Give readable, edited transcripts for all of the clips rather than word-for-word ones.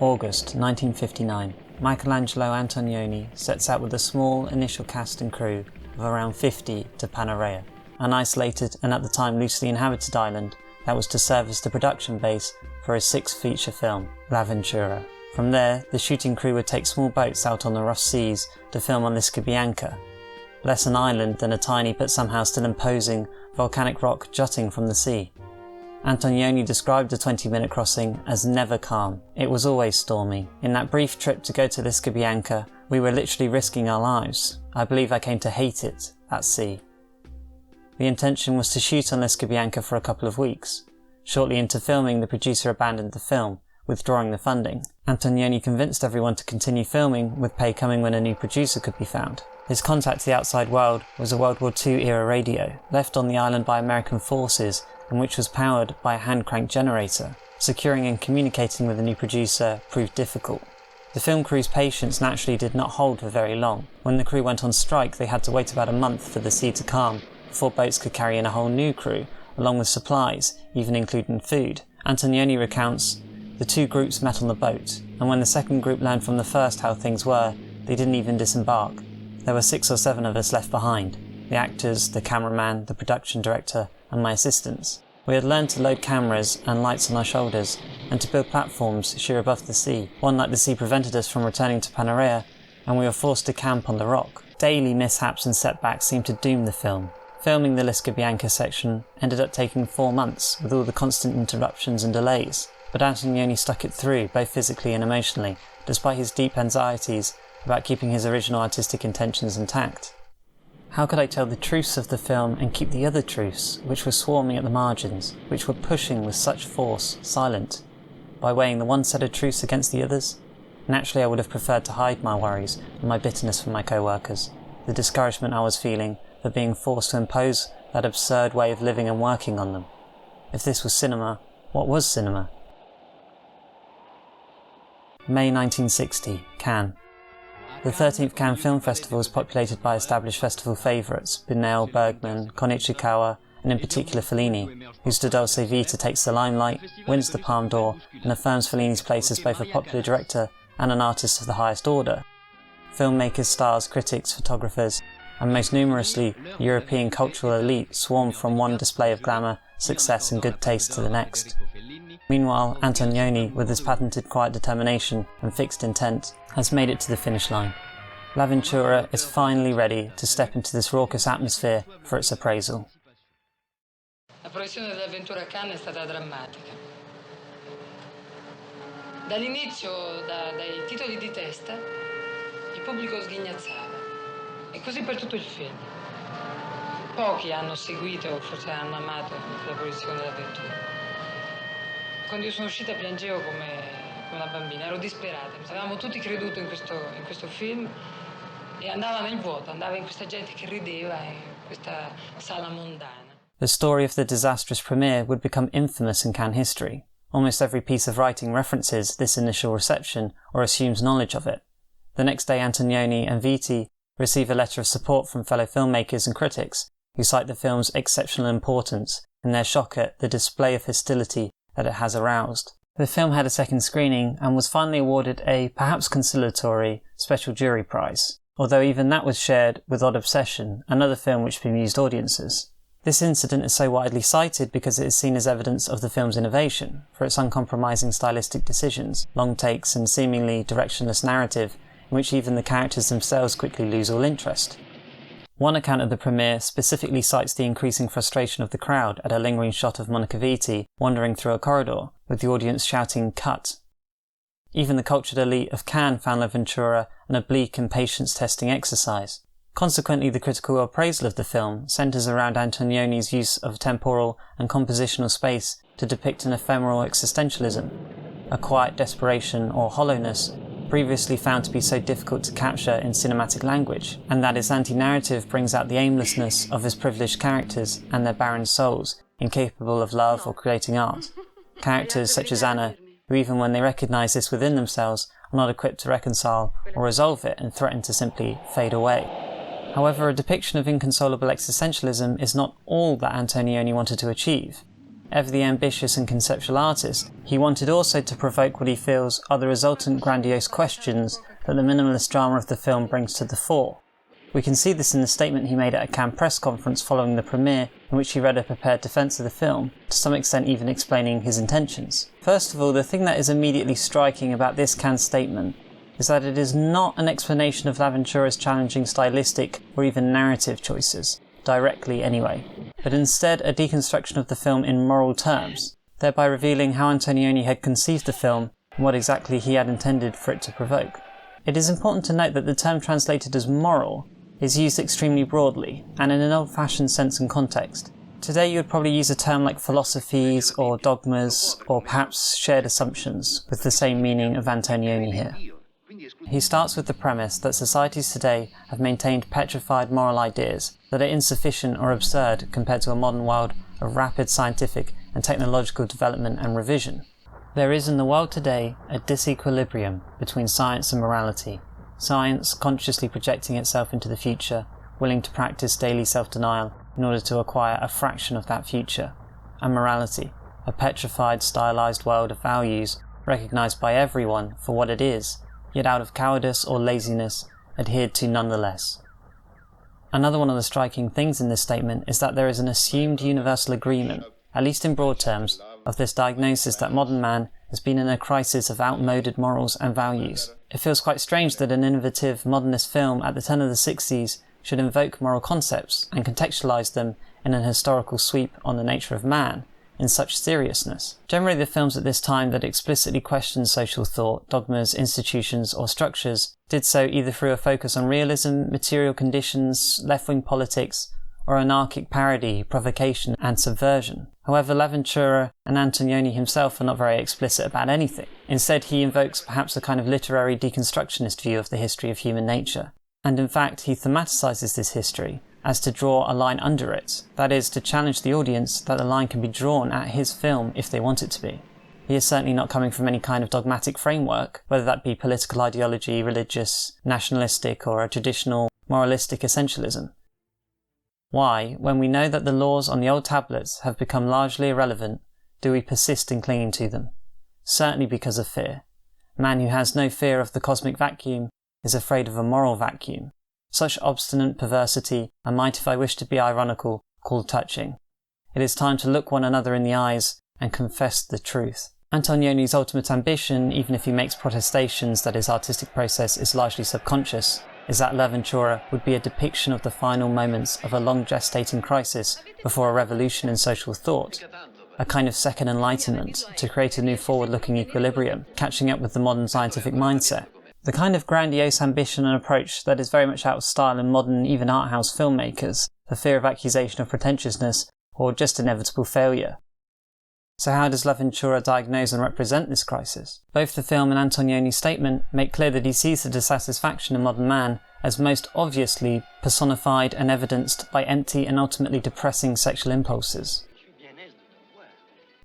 August 1959. Michelangelo Antonioni sets out with a small initial cast and crew of around 50 to Panarea, an isolated and at the time loosely inhabited island that was to serve as the production base for his sixth feature film, L'Avventura. From there, the shooting crew would take small boats out on the rough seas to film on l'Isola Bianca, less an island than a tiny but somehow still imposing volcanic rock jutting from the sea. Antonioni described the 20-minute crossing as never calm. It was always stormy. In that brief trip to go to l'Isola Bianca, we were literally risking our lives. I believe I came to hate it, that sea. The intention was to shoot on l'Isola Bianca for a couple of weeks. Shortly into filming, the producer abandoned the film, withdrawing the funding. Antonioni convinced everyone to continue filming, with pay coming when a new producer could be found. His contact to the outside world was a World War II era radio, left on the island by American forces, and which was powered by a hand-cranked generator. Securing and communicating with the new producer proved difficult. The film crew's patience naturally did not hold for very long. When the crew went on strike, they had to wait about a month for the sea to calm before boats could carry in a whole new crew, along with supplies, even including food. Antonioni recounts, the two groups met on the boat, and when the second group learned from the first how things were, they didn't even disembark. There were 6 or 7 of us left behind, the actors, the cameraman, the production director, and my assistants. We had learned to load cameras and lights on our shoulders, and to build platforms sheer above the sea. One night the sea prevented us from returning to Panarea, and we were forced to camp on the rock. Daily mishaps and setbacks seemed to doom the film. Filming the l'Isola Bianca section ended up taking 4 months, with all the constant interruptions and delays. But Antonioni stuck it through, both physically and emotionally, despite his deep anxieties about keeping his original artistic intentions intact. How could I tell the truths of the film and keep the other truths, which were swarming at the margins, which were pushing with such force, silent, by weighing the one set of truths against the others? Naturally I would have preferred to hide my worries and my bitterness from my co-workers, the discouragement I was feeling for being forced to impose that absurd way of living and working on them. If this was cinema, what was cinema? May 1960, Cannes. The 13th Cannes Film Festival is populated by established festival favourites, Buñuel, Bergman, Konichikawa, and in particular Fellini, whose De Dolce Vita takes the limelight, wins the Palme d'Or, and affirms Fellini's place as both a popular director and an artist of the highest order. Filmmakers, stars, critics, photographers, and most numerously, the European cultural elite swarm from one display of glamour, success and good taste to the next. Meanwhile, Antonioni, with his patented quiet determination and fixed intent, has made it to the finish line. L'Avventura is finally ready to step into this raucous atmosphere for its appraisal. La proiezione dell'Avventura a Cannes è stata drammatica. Dall'inizio, dai titoli di testa, il pubblico sghignazzava. E così per tutto il film. Pochi hanno seguito, forse hanno amato la proiezione dell'Avventura. Quando io sono uscita piangevo come una bambina, ero disperata. Avevamo tutti creduto in questo film e andava nel vuoto, andava in questa gente che rideva in questa sala mondana. The story of the disastrous premiere would become infamous in Cannes history. Almost every piece of writing references this initial reception or assumes knowledge of it. The next day Antonioni and Vitti receive a letter of support from fellow filmmakers and critics who cite the film's exceptional importance and their shock at the display of hostility that it has aroused. The film had a second screening and was finally awarded a, perhaps conciliatory, special jury prize, although even that was shared with Odd Obsession, another film which bemused audiences. This incident is so widely cited because it is seen as evidence of the film's innovation, for its uncompromising stylistic decisions, long takes and seemingly directionless narrative in which even the characters themselves quickly lose all interest. One account of the premiere specifically cites the increasing frustration of the crowd at a lingering shot of Monica Vitti wandering through a corridor, with the audience shouting "cut." Even the cultured elite of Cannes found L'Avventura an oblique and patience-testing exercise. Consequently, the critical appraisal of the film centres around Antonioni's use of temporal and compositional space to depict an ephemeral existentialism, a quiet desperation or hollowness previously found to be so difficult to capture in cinematic language, and that its anti-narrative brings out the aimlessness of his privileged characters and their barren souls, incapable of love or creating art. Characters such as Anna, who even when they recognise this within themselves, are not equipped to reconcile or resolve it and threaten to simply fade away. However, a depiction of inconsolable existentialism is not all that Antonioni wanted to achieve. ever the ambitious and conceptual artist, he wanted also to provoke what he feels are the resultant grandiose questions that the minimalist drama of the film brings to the fore. We can see this in the statement he made at a Cannes press conference following the premiere, in which he read a prepared defence of the film, to some extent even explaining his intentions. First of all, the thing that is immediately striking about this Cannes statement is that it is not an explanation of L'Avventura's challenging stylistic or even narrative choices, directly anyway, but instead a deconstruction of the film in moral terms, thereby revealing how Antonioni had conceived the film and what exactly he had intended for it to provoke. It is important to note that the term translated as moral is used extremely broadly, and in an old-fashioned sense and context. Today you would probably use a term like philosophies or dogmas or perhaps shared assumptions, with the same meaning of Antonioni here. He starts with the premise that societies today have maintained petrified moral ideas that are insufficient or absurd compared to a modern world of rapid scientific and technological development and revision. There is in the world today a disequilibrium between science and morality. Science consciously projecting itself into the future, willing to practice daily self-denial in order to acquire a fraction of that future. And morality, a petrified, stylized world of values recognized by everyone for what it is, yet out of cowardice or laziness, adhered to nonetheless. Another one of the striking things in this statement is that there is an assumed universal agreement, at least in broad terms, of this diagnosis that modern man has been in a crisis of outmoded morals and values. It feels quite strange that an innovative modernist film at the turn of the 60s should invoke moral concepts and contextualise them in an historical sweep on the nature of man in such seriousness. Generally, the films at this time that explicitly questioned social thought, dogmas, institutions or structures did so either through a focus on realism, material conditions, left-wing politics, or anarchic parody, provocation and subversion. However, L'Avventura and Antonioni himself are not very explicit about anything. Instead, he invokes perhaps a kind of literary deconstructionist view of the history of human nature. And in fact, he thematicizes this history as to draw a line under it, that is, to challenge the audience that the line can be drawn at his film if they want it to be. He is certainly not coming from any kind of dogmatic framework, whether that be political ideology, religious, nationalistic, or a traditional moralistic essentialism. Why, when we know that the laws on the old tablets have become largely irrelevant, do we persist in clinging to them? Certainly because of fear. Man who has no fear of the cosmic vacuum is afraid of a moral vacuum. Such obstinate perversity, I might, if I wish to be ironical, call touching. It is time to look one another in the eyes and confess the truth. Antonioni's ultimate ambition, even if he makes protestations that his artistic process is largely subconscious, is that L'Avventura would be a depiction of the final moments of a long gestating crisis before a revolution in social thought, a kind of second enlightenment to create a new forward-looking equilibrium, catching up with the modern scientific mindset. The kind of grandiose ambition and approach that is very much out of style in modern, even art house filmmakers, for fear of accusation of pretentiousness or just inevitable failure. So how does L'Avventura diagnose and represent this crisis? Both the film and Antonioni's statement make clear that he sees the dissatisfaction in modern man as most obviously personified and evidenced by empty and ultimately depressing sexual impulses.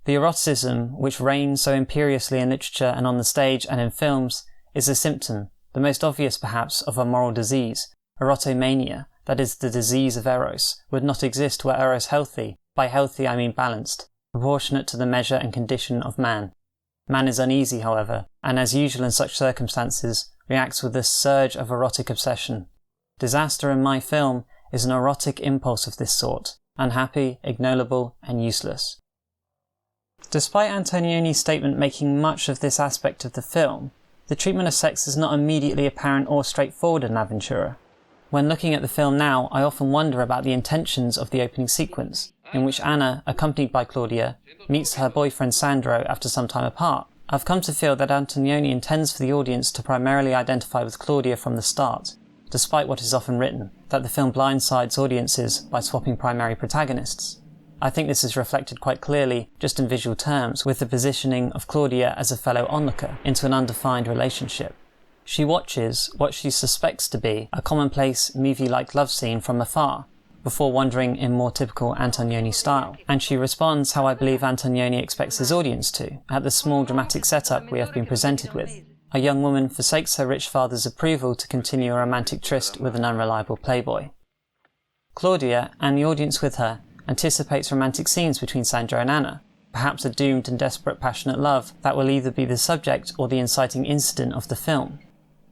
The eroticism, which reigns so imperiously in literature and on the stage and in films, is a symptom, the most obvious perhaps, of a moral disease. Erotomania, that is the disease of eros, would not exist were eros healthy. By healthy I mean balanced, proportionate to the measure and condition of man. Man is uneasy, however, and as usual in such circumstances, reacts with a surge of erotic obsession. Disaster in my film is an erotic impulse of this sort, unhappy, ignoble, and useless. Despite Antonioni's statement making much of this aspect of the film, the treatment of sex is not immediately apparent or straightforward in L'Avventura. When looking at the film now, I often wonder about the intentions of the opening sequence, in which Anna, accompanied by Claudia, meets her boyfriend Sandro after some time apart. I've come to feel that Antonioni intends for the audience to primarily identify with Claudia from the start, despite what is often written, that the film blindsides audiences by swapping primary protagonists. I think this is reflected quite clearly, just in visual terms, with the positioning of Claudia as a fellow onlooker into an undefined relationship. She watches what she suspects to be a commonplace movie-like love scene from afar, before wandering in more typical Antonioni style, and she responds how I believe Antonioni expects his audience to, at the small dramatic setup we have been presented with. A young woman forsakes her rich father's approval to continue a romantic tryst with an unreliable playboy. Claudia, and the audience with her, anticipates romantic scenes between Sandro and Anna, perhaps a doomed and desperate passionate love that will either be the subject or the inciting incident of the film.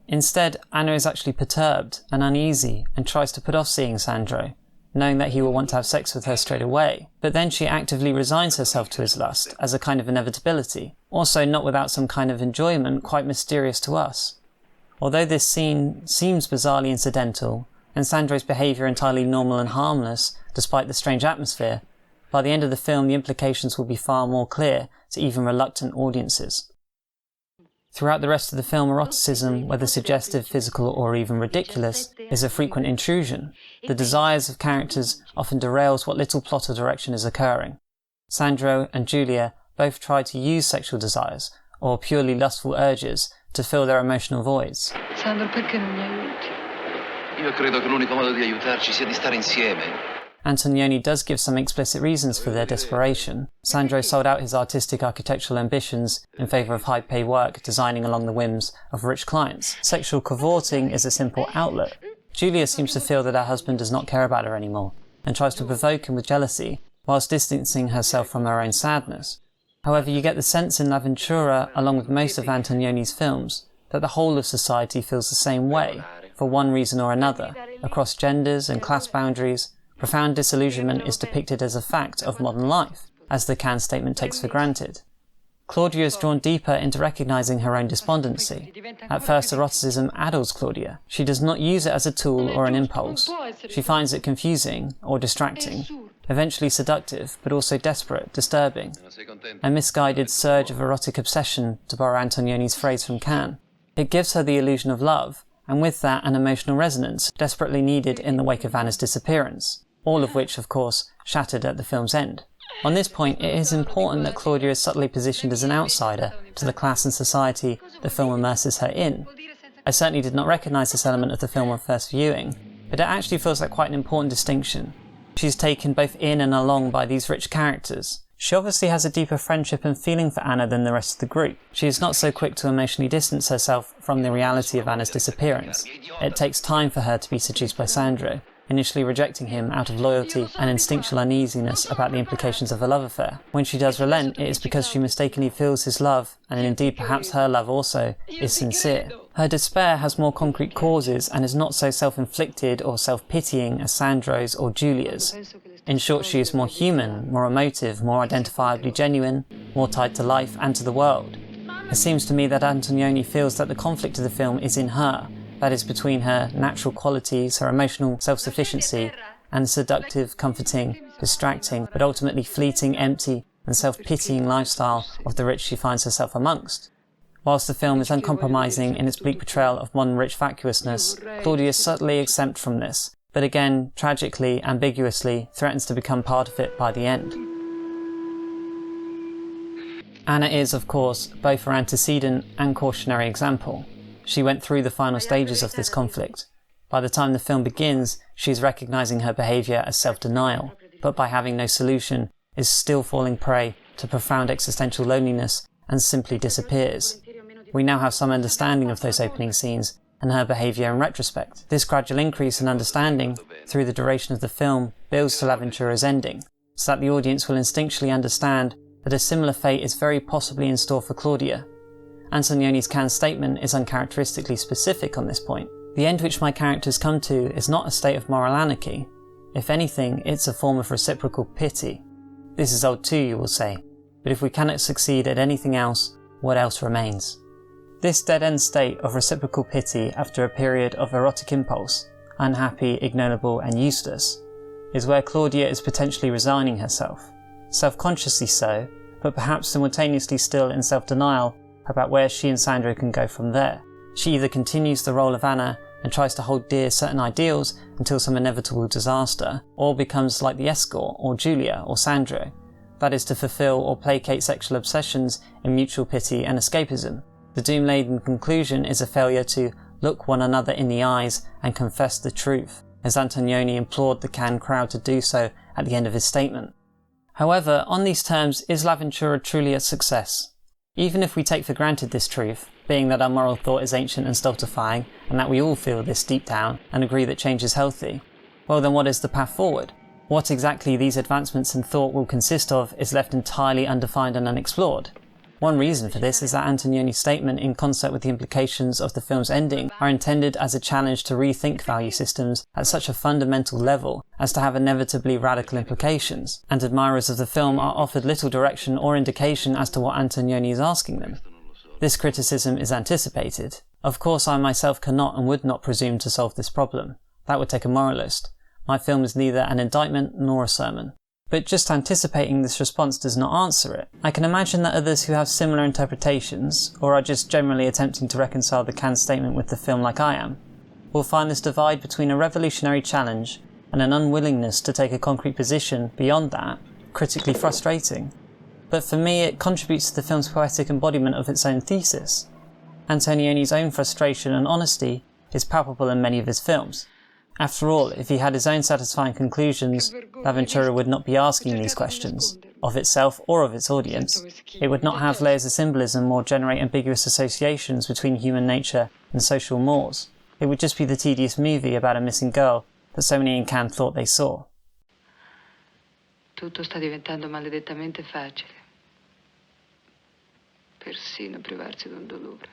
Instead, Anna is actually perturbed and uneasy and tries to put off seeing Sandro, knowing that he will want to have sex with her straight away, but then she actively resigns herself to his lust as a kind of inevitability, also not without some kind of enjoyment quite mysterious to us. Although this scene seems bizarrely incidental, and Sandro's behaviour entirely normal and harmless despite the strange atmosphere, by the end of the film the implications will be far more clear to even reluctant audiences. Throughout the rest of the film, eroticism, whether suggestive, physical or even ridiculous, is a frequent intrusion. The desires of characters often derails what little plot or direction is occurring. Sandro and Giulia both try to use sexual desires, or purely lustful urges, to fill their emotional voids. Sandro, perché non mi aiuti? Io credo che l'unico modo di aiutarci sia di stare insieme. Antonioni does give some explicit reasons for their desperation. Sandro sold out his artistic architectural ambitions in favour of high-pay work designing along the whims of rich clients. Sexual cavorting is a simple outlet. Giulia seems to feel that her husband does not care about her anymore, and tries to provoke him with jealousy, whilst distancing herself from her own sadness. However, you get the sense in L'Avventura, along with most of Antonioni's films, that the whole of society feels the same way, for one reason or another, across genders and class boundaries. Profound disillusionment is depicted as a fact of modern life, as the Cannes statement takes for granted. Claudia is drawn deeper into recognising her own despondency. At first, eroticism addles Claudia. She does not use it as a tool or an impulse. She finds it confusing or distracting, eventually seductive, but also desperate, disturbing. A misguided surge of erotic obsession, to borrow Antonioni's phrase from Cannes. It gives her the illusion of love, and with that an emotional resonance desperately needed in the wake of Anna's disappearance, all of which, of course, shattered at the film's end. On this point, it is important that Claudia is subtly positioned as an outsider to the class and society the film immerses her in. I certainly did not recognise this element of the film on first viewing, but it actually feels like quite an important distinction. She's taken both in and along by these rich characters. She obviously has a deeper friendship and feeling for Anna than the rest of the group. She is not so quick to emotionally distance herself from the reality of Anna's disappearance. It takes time for her to be seduced by Sandro, initially rejecting him out of loyalty and instinctual uneasiness about the implications of a love affair. When she does relent, it is because she mistakenly feels his love, and indeed perhaps her love also, is sincere. Her despair has more concrete causes and is not so self-inflicted or self-pitying as Sandro's or Giulia's. In short, she is more human, more emotive, more identifiably genuine, more tied to life and to the world. It seems to me that Antonioni feels that the conflict of the film is in her, that is between her natural qualities, her emotional self-sufficiency, and the seductive, comforting, distracting, but ultimately fleeting, empty, and self-pitying lifestyle of the rich she finds herself amongst. Whilst the film is uncompromising in its bleak portrayal of modern rich vacuousness, Claudia is subtly exempt from this, but again, tragically, ambiguously, threatens to become part of it by the end. Anna is, of course, both her antecedent and cautionary example. She went through the final stages of this conflict. By the time the film begins, she is recognising her behaviour as self-denial, but by having no solution, is still falling prey to profound existential loneliness and simply disappears. We now have some understanding of those opening scenes and her behaviour in retrospect. This gradual increase in understanding through the duration of the film builds to L'Avventura's ending, so that the audience will instinctually understand that a similar fate is very possibly in store for Claudia. Antonioni's Cannes statement is uncharacteristically specific on this point. The end which my characters come to is not a state of moral anarchy. If anything, it's a form of reciprocal pity. This is old too, you will say, but if we cannot succeed at anything else, what else remains? This dead-end state of reciprocal pity after a period of erotic impulse, unhappy, ignoble and useless, is where Claudia is potentially resigning herself. Self-consciously so, but perhaps simultaneously still in self-denial about where she and Sandro can go from there. She either continues the role of Anna and tries to hold dear certain ideals until some inevitable disaster, or becomes like the escort, or Giulia, or Sandro, that is to fulfill or placate sexual obsessions in mutual pity and escapism. The doom-laden conclusion is a failure to look one another in the eyes and confess the truth, as Antonioni implored the Cannes crowd to do so at the end of his statement. However, on these terms, is L'Avventura truly a success? Even if we take for granted this truth, being that our moral thought is ancient and stultifying, and that we all feel this deep down and agree that change is healthy, well then what is the path forward? What exactly these advancements in thought will consist of is left entirely undefined and unexplored. One reason for this is that Antonioni's statement, in concert with the implications of the film's ending, are intended as a challenge to rethink value systems at such a fundamental level as to have inevitably radical implications, and admirers of the film are offered little direction or indication as to what Antonioni is asking them. This criticism is anticipated. Of course, I myself cannot and would not presume to solve this problem. That would take a moralist. My film is neither an indictment nor a sermon. But just anticipating this response does not answer it. I can imagine that others who have similar interpretations, or are just generally attempting to reconcile the Cannes statement with the film like I am, will find this divide between a revolutionary challenge and an unwillingness to take a concrete position beyond that critically frustrating. But for me, it contributes to the film's poetic embodiment of its own thesis. Antonioni's own frustration and honesty is palpable in many of his films. After all, if he had his own satisfying conclusions, L'Avventura would not be asking these questions, of itself or of its audience. It would not have layers of symbolism or generate ambiguous associations between human nature and social mores. It would just be the tedious movie about a missing girl that so many in Cannes thought they saw. Tutto sta diventando maledettamente facile. Persino privarsi d'un dolore.